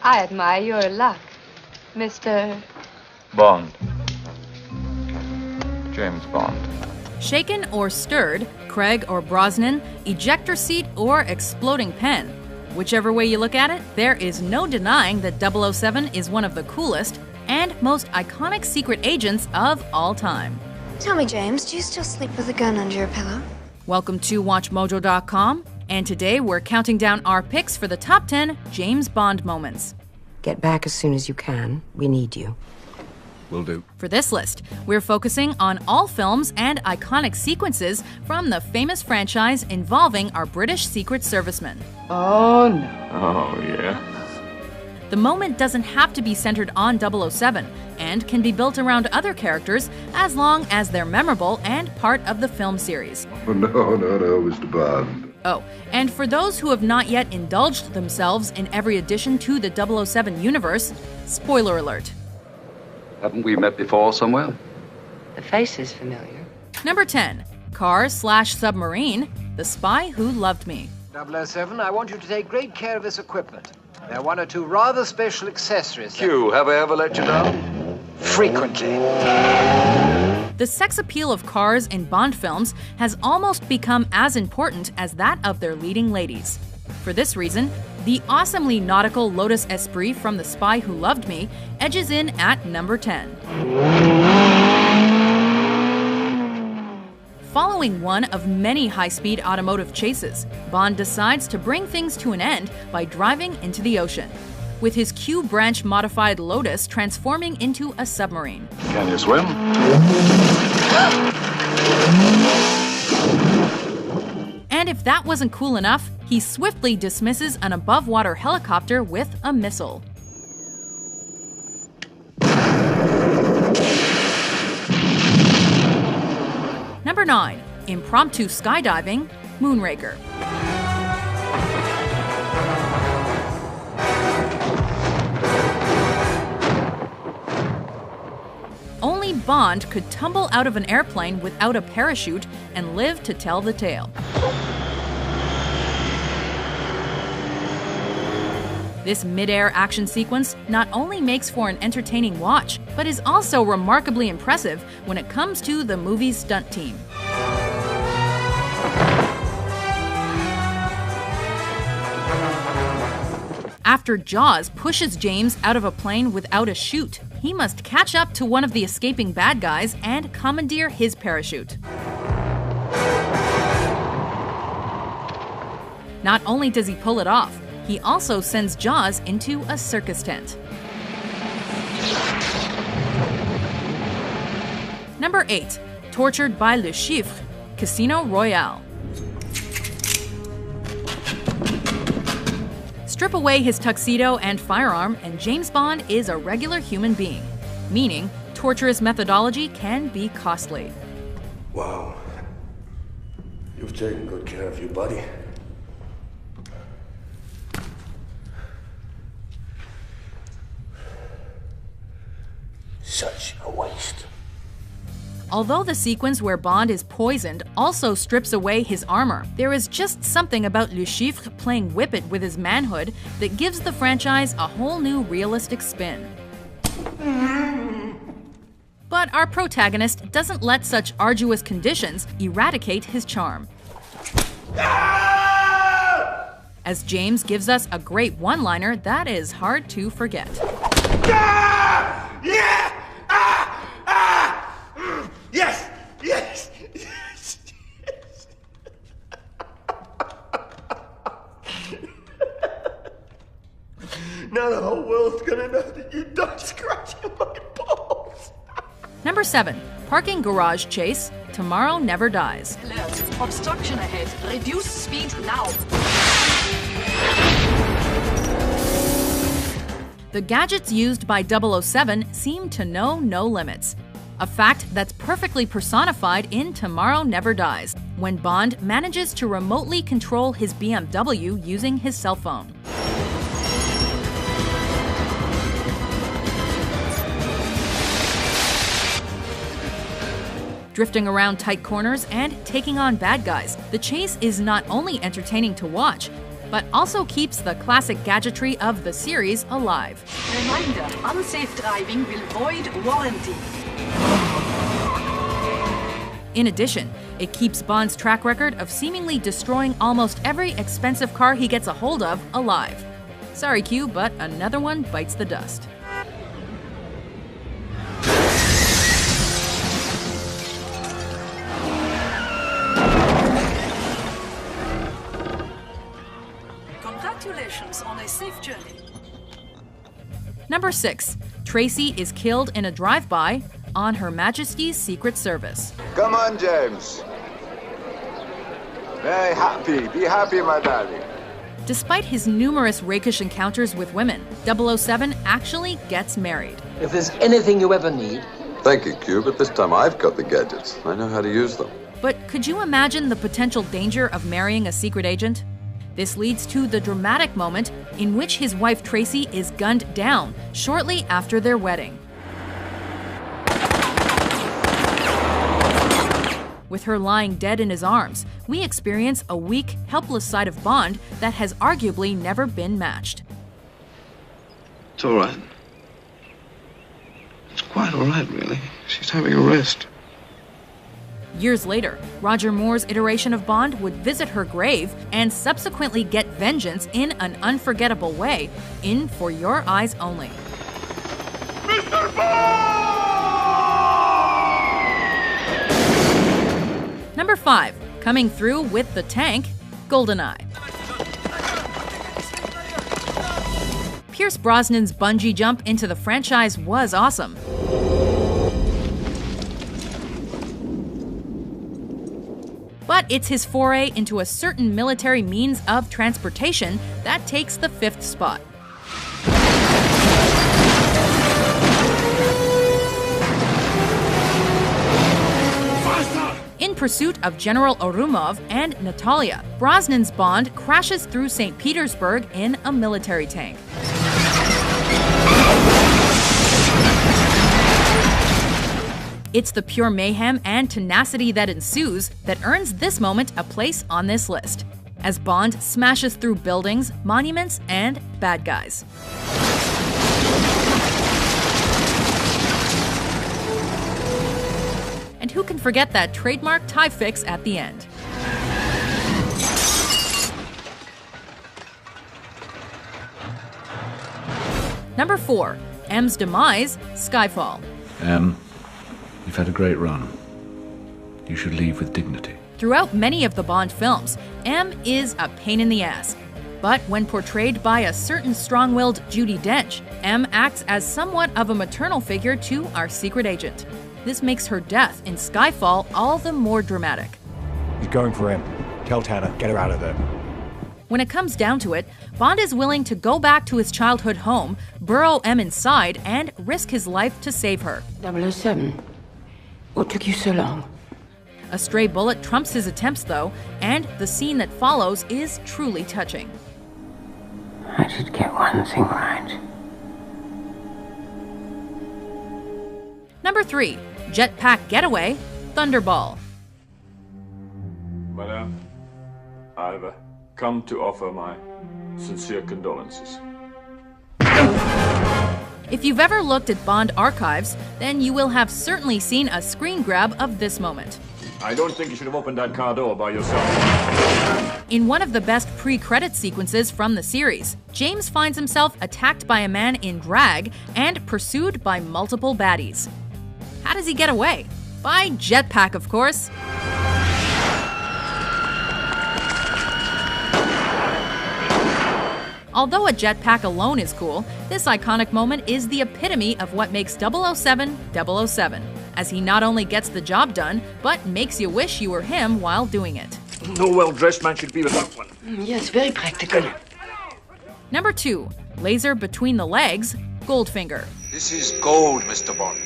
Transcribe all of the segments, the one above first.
I admire your luck, Mr. Bond. James Bond. Shaken or stirred, Craig or Brosnan, ejector seat or exploding pen. Whichever way you look at it, there is no denying that 007 is one of the coolest and most iconic secret agents of all time. Tell me, James, do you still sleep with a gun under your pillow? Welcome to WatchMojo.com, and today we're counting down our picks for the top 10 James Bond moments. Get back as soon as you can. We need you. Will do. For this list, we're focusing on all films and iconic sequences from the famous franchise involving our British Secret Servicemen. Oh, no. Oh, yeah. The moment doesn't have to be centered on 007 and can be built around other characters as long as they're memorable and part of the film series. Oh, no, Mr. Bond. Oh, and for those who have not yet indulged themselves in every addition to the 007 universe, spoiler alert. Haven't we met before somewhere? The face is familiar. Number 10, Car/Submarine, The Spy Who Loved Me. 007, I want you to take great care of this equipment. There are one or two rather special accessories. Q, have I ever let you down? Frequently. The sex appeal of cars in Bond films has almost become as important as that of their leading ladies. For this reason, the awesomely nautical Lotus Esprit from The Spy Who Loved Me edges in at number 10. Following one of many high-speed automotive chases, Bond decides to bring things to an end by driving into the ocean, with his Q-branch-modified Lotus transforming into a submarine. Can you swim? And if that wasn't cool enough, he swiftly dismisses an above-water helicopter with a missile. Number 9. Impromptu skydiving, Moonraker. Only Bond could tumble out of an airplane without a parachute and live to tell the tale. This mid-air action sequence not only makes for an entertaining watch, but is also remarkably impressive when it comes to the movie's stunt team. After Jaws pushes James out of a plane without a chute, he must catch up to one of the escaping bad guys and commandeer his parachute. Not only does he pull it off, he also sends Jaws into a circus tent. Number 8. Tortured by Le Chiffre, Casino Royale. Strip away his tuxedo and firearm, and James Bond is a regular human being, meaning torturous methodology can be costly. Wow. You've taken good care of your buddy. Such a waste. Although the sequence where Bond is poisoned also strips away his armor, there is just something about Le Chiffre playing Whippet with his manhood that gives the franchise a whole new realistic spin. But our protagonist doesn't let such arduous conditions eradicate his charm. As James gives us a great one-liner that is hard to forget. Yes! Yes! Yes! Yes! Now the whole world's gonna know that you died scratching my balls. Number 7. Parking garage chase, Tomorrow Never Dies. Alert. Obstruction ahead. Reduce speed now. The gadgets used by 007 seem to know no limits. A fact that's perfectly personified in Tomorrow Never Dies, when Bond manages to remotely control his BMW using his cell phone. Drifting around tight corners and taking on bad guys, the chase is not only entertaining to watch, but also keeps the classic gadgetry of the series alive. Reminder, unsafe driving will void warranty. In addition, it keeps Bond's track record of seemingly destroying almost every expensive car he gets a hold of alive. Sorry, Q, but another one bites the dust. Congratulations on a safe journey. Number 6. Tracy is killed in a drive-by on Her Majesty's Secret Service. Come on, James. Very happy. Be happy, my darling. Despite his numerous rakish encounters with women, 007 actually gets married. If there's anything you ever need. Thank you, Q, but this time I've got the gadgets. I know how to use them. But could you imagine the potential danger of marrying a secret agent? This leads to the dramatic moment in which his wife Tracy is gunned down shortly after their wedding. With her lying dead in his arms, we experience a weak, helpless side of Bond that has arguably never been matched. It's all right. It's quite all right, really. She's having a rest. Years later, Roger Moore's iteration of Bond would visit her grave and subsequently get vengeance in an unforgettable way in For Your Eyes Only. Mr. Bond! Number 5. Coming through with the tank, GoldenEye. Pierce Brosnan's bungee jump into the franchise was awesome. But it's his foray into a certain military means of transportation that takes the 5th spot. In pursuit of General Orumov and Natalia, Brosnan's Bond crashes through St. Petersburg in a military tank. It's the pure mayhem and tenacity that ensues that earns this moment a place on this list, as Bond smashes through buildings, monuments, and bad guys. And who can forget that trademark tie fix at the end? Number 4. M's demise, Skyfall. You've had a great run. You should leave with dignity. Throughout many of the Bond films, M is a pain in the ass. But when portrayed by a certain strong-willed Judi Dench, M acts as somewhat of a maternal figure to our secret agent. This makes her death in Skyfall all the more dramatic. He's going for him. Tell Tanner, get her out of there. When it comes down to it, Bond is willing to go back to his childhood home, burrow M inside, and risk his life to save her. 007. What took you so long? A stray bullet trumps his attempts, though, and the scene that follows is truly touching. I did get one thing right. Number 3. Jetpack Getaway, Thunderball. Madame, I've come to offer my sincere condolences. If you've ever looked at Bond archives, then you will have certainly seen a screen grab of this moment. I don't think you should have opened that car door by yourself. In one of the best pre-credit sequences from the series, James finds himself attacked by a man in drag and pursued by multiple baddies. How does he get away? By jetpack, of course. Although a jetpack alone is cool, this iconic moment is the epitome of what makes 007 007, as he not only gets the job done, but makes you wish you were him while doing it. No well-dressed man should be without one. Yes, very practical. Number 2. Laser between the legs, Goldfinger. This is gold, Mr. Bond.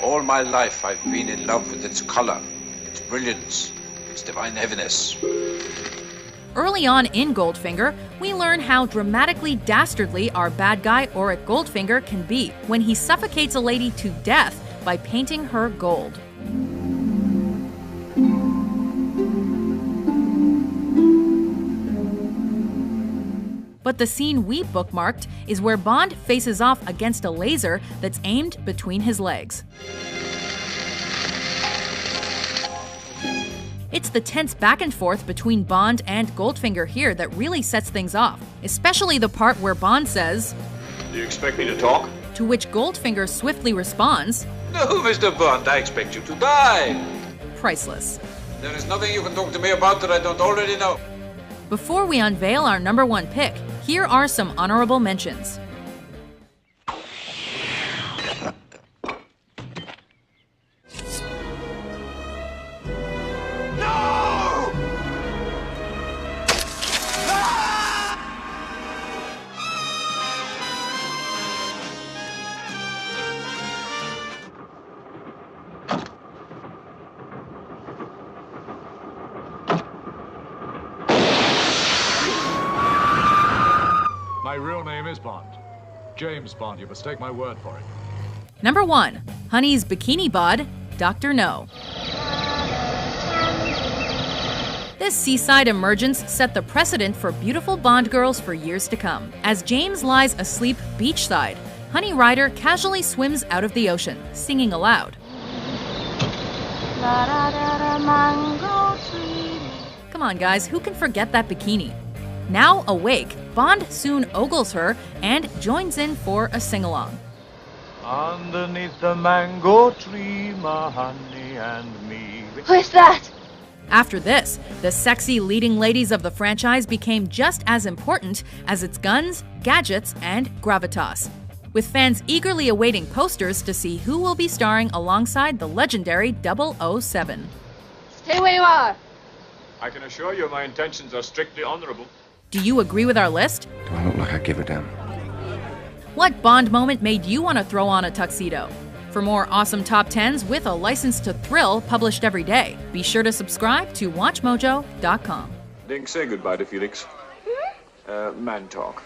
All my life I've been in love with its color, its brilliance, its divine heaviness. Early on in Goldfinger, we learn how dramatically dastardly our bad guy Auric Goldfinger can be when he suffocates a lady to death by painting her gold. But the scene we bookmarked is where Bond faces off against a laser that's aimed between his legs. It's the tense back and forth between Bond and Goldfinger here that really sets things off, especially the part where Bond says, "Do you expect me to talk?" To which Goldfinger swiftly responds, "No, Mr. Bond, I expect you to die." Priceless. There is nothing you can talk to me about that I don't already know. Before we unveil our number one pick, here are some honorable mentions. My real name is Bond. James Bond, you must take my word for it. Number 1. Honey's Bikini Bod, Dr. No. This seaside emergence set the precedent for beautiful Bond girls for years to come. As James lies asleep beachside, Honey Rider casually swims out of the ocean, singing aloud. Come on guys, who can forget that bikini? Now awake, Bond soon ogles her and joins in for a sing-along. Underneath the mango tree, my honey and me. Who's that? After this, the sexy leading ladies of the franchise became just as important as its guns, gadgets, and gravitas, with fans eagerly awaiting posters to see who will be starring alongside the legendary 007. Stay where you are. I can assure you my intentions are strictly honorable. Do you agree with our list? Do I look like I give a damn? What Bond moment made you want to throw on a tuxedo? For more awesome top 10s with a license to thrill published every day, be sure to subscribe to WatchMojo.com. Dink, say goodbye to Felix. Man talk.